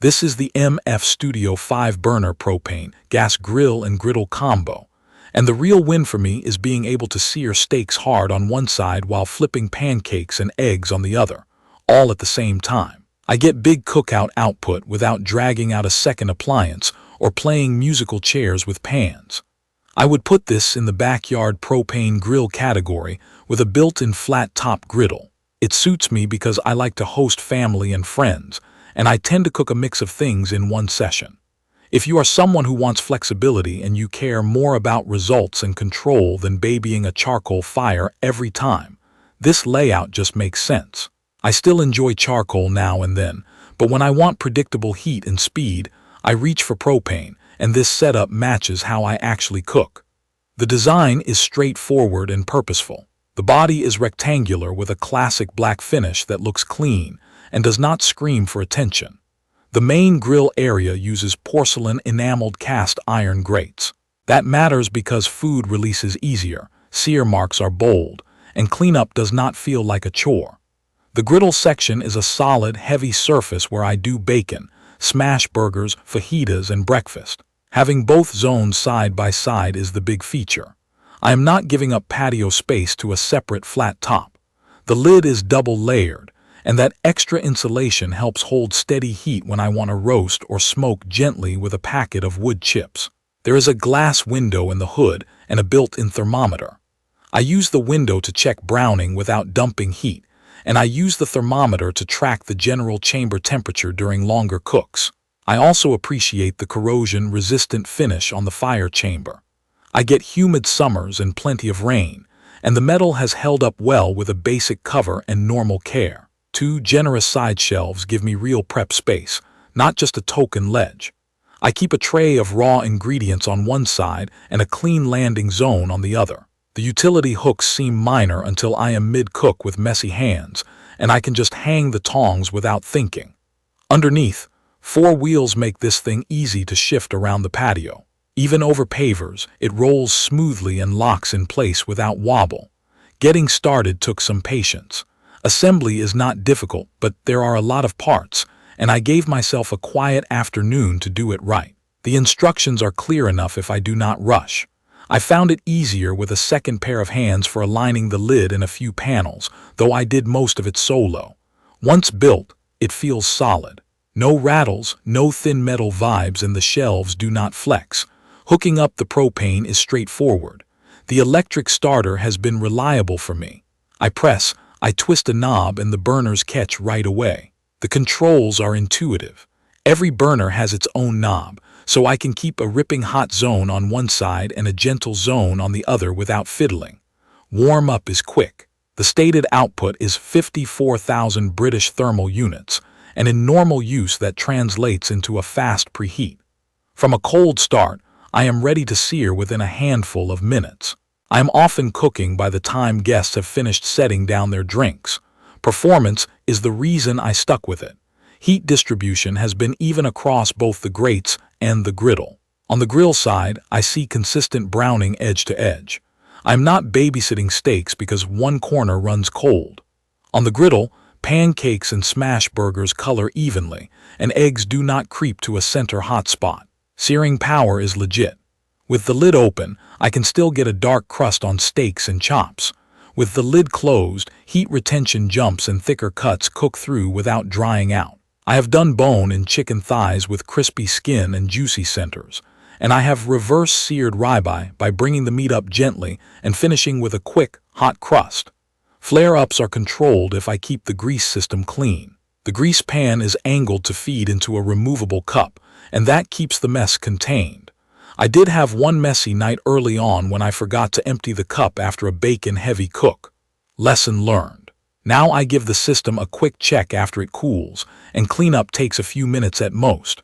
This is the MFSTUDIO 5-burner propane gas grill and griddle combo. And the real win for me is being able to sear steaks hard on one side while flipping pancakes and eggs on the other, all at the same time. I get big cookout output without dragging out a second appliance or playing musical chairs with pans. I would put this in the backyard propane grill category with a built-in flat-top griddle. It suits me because I like to host family and friends, and I tend to cook a mix of things in one session. If you are someone who wants flexibility and you care more about results and control than babying a charcoal fire every time, this layout just makes sense. I still enjoy charcoal now and then, but when I want predictable heat and speed, I reach for propane, and this setup matches how I actually cook. The design is straightforward and purposeful. The body is rectangular with a classic black finish that looks clean and does not scream for attention. The main grill area uses porcelain-enameled cast iron grates. That matters because food releases easier, sear marks are bold, and cleanup does not feel like a chore. The griddle section is a solid, heavy surface where I do bacon, smash burgers, fajitas, and breakfast. Having both zones side by side is the big feature. I am not giving up patio space to a separate flat top. The lid is double-layered, and that extra insulation helps hold steady heat when I want to roast or smoke gently with a packet of wood chips. There is a glass window in the hood and a built-in thermometer. I use the window to check browning without dumping heat, and I use the thermometer to track the general chamber temperature during longer cooks. I also appreciate the corrosion-resistant finish on the fire chamber. I get humid summers and plenty of rain, and the metal has held up well with a basic cover and normal care. 2 generous side shelves give me real prep space, not just a token ledge. I keep a tray of raw ingredients on one side and a clean landing zone on the other. The utility hooks seem minor until I am mid-cook with messy hands, and I can just hang the tongs without thinking. Underneath, 4 wheels make this thing easy to shift around the patio. Even over pavers, it rolls smoothly and locks in place without wobble. Getting started took some patience. Assembly is not difficult, but there are a lot of parts, and I gave myself a quiet afternoon to do it right. The instructions are clear enough if I do not rush. I found it easier with a second pair of hands for aligning the lid and a few panels, though I did most of it solo. Once built, it feels solid. No rattles, no thin metal vibes, and the shelves do not flex. Hooking up the propane is straightforward. The electric starter has been reliable for me. I press, I twist a knob, and the burners catch right away. The controls are intuitive. Every burner has its own knob, so I can keep a ripping hot zone on one side and a gentle zone on the other without fiddling. Warm up is quick. The stated output is 54,000 British thermal units, and in normal use that translates into a fast preheat. From a cold start, I am ready to sear within a handful of minutes. I am often cooking by the time guests have finished setting down their drinks. Performance is the reason I stuck with it. Heat distribution has been even across both the grates and the griddle. On the grill side, I see consistent browning edge to edge. I'm not babysitting steaks because one corner runs cold. On the griddle, pancakes and smash burgers color evenly, and eggs do not creep to a center hot spot. Searing power is legit. With the lid open, I can still get a dark crust on steaks and chops. With the lid closed, heat retention jumps and thicker cuts cook through without drying out. I have done bone and chicken thighs with crispy skin and juicy centers, and I have reverse seared ribeye by bringing the meat up gently and finishing with a quick, hot crust. Flare-ups are controlled if I keep the grease system clean. The grease pan is angled to feed into a removable cup, and that keeps the mess contained. I did have one messy night early on when I forgot to empty the cup after a bacon-heavy cook. Lesson learned. Now I give the system a quick check after it cools, and cleanup takes a few minutes at most.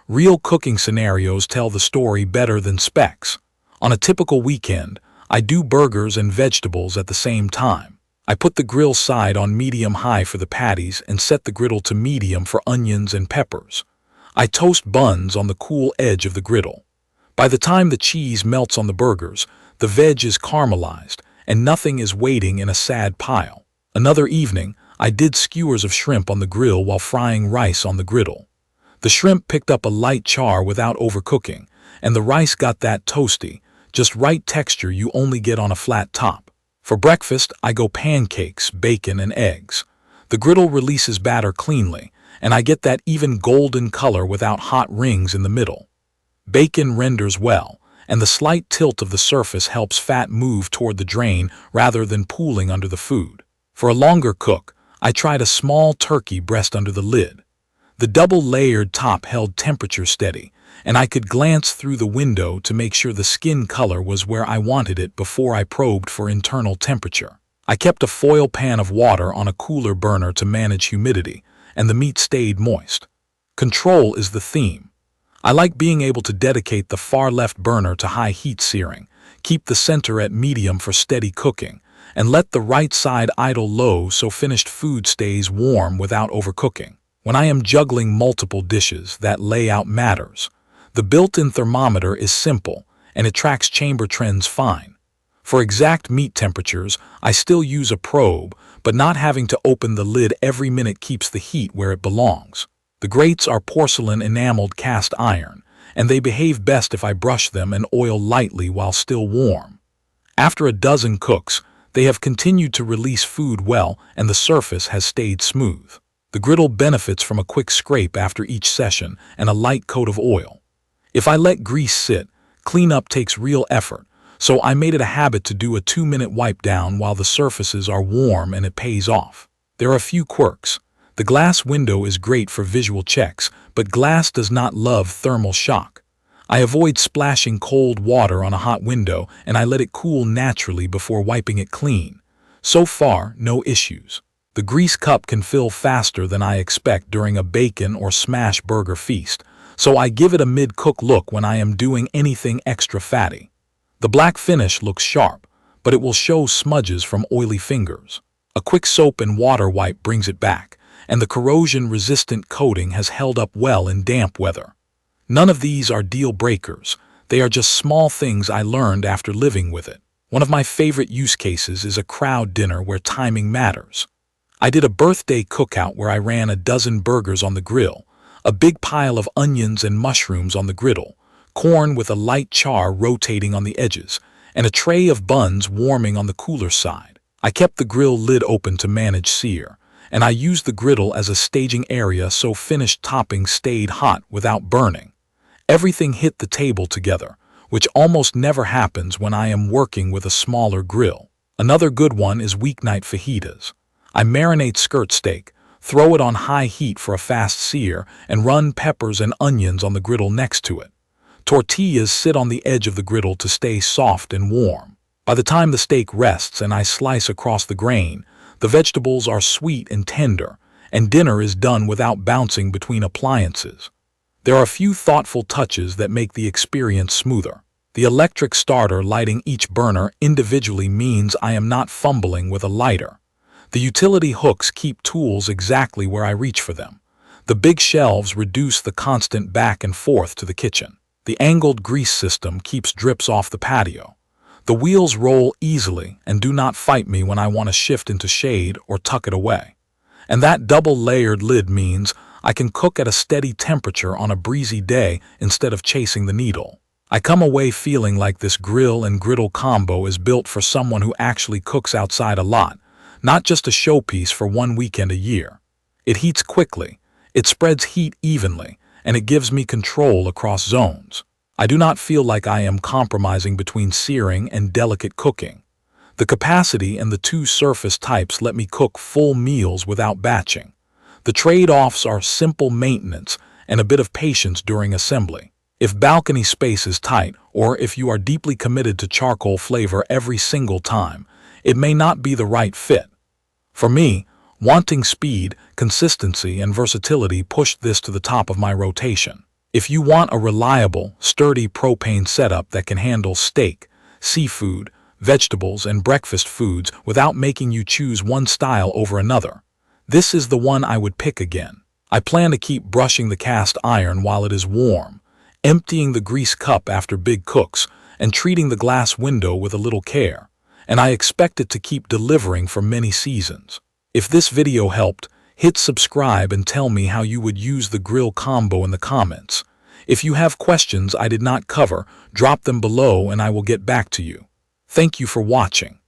Real cooking scenarios tell the story better than specs. On a typical weekend, I do burgers and vegetables at the same time. I put the grill side on medium-high for the patties and set the griddle to medium for onions and peppers. I toast buns on the cool edge of the griddle. By the time the cheese melts on the burgers, the veg is caramelized, and nothing is waiting in a sad pile. Another evening, I did skewers of shrimp on the grill while frying rice on the griddle. The shrimp picked up a light char without overcooking, and the rice got that toasty, just right texture you only get on a flat top. For breakfast, I go pancakes, bacon, and eggs. The griddle releases batter cleanly, and I get that even golden color without hot rings in the middle. Bacon renders well, and the slight tilt of the surface helps fat move toward the drain rather than pooling under the food. For a longer cook, I tried a small turkey breast under the lid. The double-layered top held temperature steady, and I could glance through the window to make sure the skin color was where I wanted it before I probed for internal temperature. I kept a foil pan of water on a cooler burner to manage humidity, and the meat stayed moist. Control is the theme. I like being able to dedicate the far left burner to high heat searing, keep the center at medium for steady cooking, and let the right side idle low so finished food stays warm without overcooking. When I am juggling multiple dishes, that layout matters. The built-in thermometer is simple, and it tracks chamber trends fine. For exact meat temperatures, I still use a probe, but not having to open the lid every minute keeps the heat where it belongs. The grates are porcelain-enameled cast iron, and they behave best if I brush them and oil lightly while still warm. After a dozen cooks, they have continued to release food well, and the surface has stayed smooth. The griddle benefits from a quick scrape after each session and a light coat of oil. If I let grease sit, cleanup takes real effort, so I made it a habit to do a 2-minute wipe down while the surfaces are warm, and it pays off. There are a few quirks. The glass window is great for visual checks, but glass does not love thermal shock. I avoid splashing cold water on a hot window, and I let it cool naturally before wiping it clean. So far, no issues. The grease cup can fill faster than I expect during a bacon or smash burger feast, so I give it a mid-cook look when I am doing anything extra fatty. The black finish looks sharp, but it will show smudges from oily fingers. A quick soap and water wipe brings it back, and the corrosion-resistant coating has held up well in damp weather. None of these are deal breakers. They are just small things I learned after living with it. One of my favorite use cases is a crowd dinner where timing matters. I did a birthday cookout where I ran a dozen burgers on the grill, a big pile of onions and mushrooms on the griddle, corn with a light char rotating on the edges, and a tray of buns warming on the cooler side. I kept the grill lid open to manage sear, and I used the griddle as a staging area so finished toppings stayed hot without burning. Everything hit the table together, which almost never happens when I am working with a smaller grill. Another good one is weeknight fajitas. I marinate skirt steak, throw it on high heat for a fast sear, and run peppers and onions on the griddle next to it. Tortillas sit on the edge of the griddle to stay soft and warm. By the time the steak rests and I slice across the grain, the vegetables are sweet and tender, and dinner is done without bouncing between appliances. There are a few thoughtful touches that make the experience smoother. The electric starter lighting each burner individually means I am not fumbling with a lighter. The utility hooks keep tools exactly where I reach for them. The big shelves reduce the constant back and forth to the kitchen. The angled grease system keeps drips off the patio. The wheels roll easily and do not fight me when I want to shift into shade or tuck it away. And that double-layered lid means I can cook at a steady temperature on a breezy day instead of chasing the needle. I come away feeling like this grill and griddle combo is built for someone who actually cooks outside a lot, not just a showpiece for one weekend a year. It heats quickly, it spreads heat evenly, and it gives me control across zones. I do not feel like I am compromising between searing and delicate cooking. The capacity and the two surface types let me cook full meals without batching. The trade-offs are simple maintenance and a bit of patience during assembly. If balcony space is tight, or if you are deeply committed to charcoal flavor every single time, it may not be the right fit. For me, wanting speed, consistency, and versatility pushed this to the top of my rotation. If you want a reliable, sturdy propane setup that can handle steak, seafood, vegetables, and breakfast foods without making you choose one style over another, this is the one I would pick again. I plan to keep brushing the cast iron while it is warm, emptying the grease cup after big cooks, and treating the glass window with a little care, and I expect it to keep delivering for many seasons. If this video helped, Hit subscribe and tell me how you would use the grill combo in the comments. If you have questions I did not cover, drop them below and I will get back to you. Thank you for watching.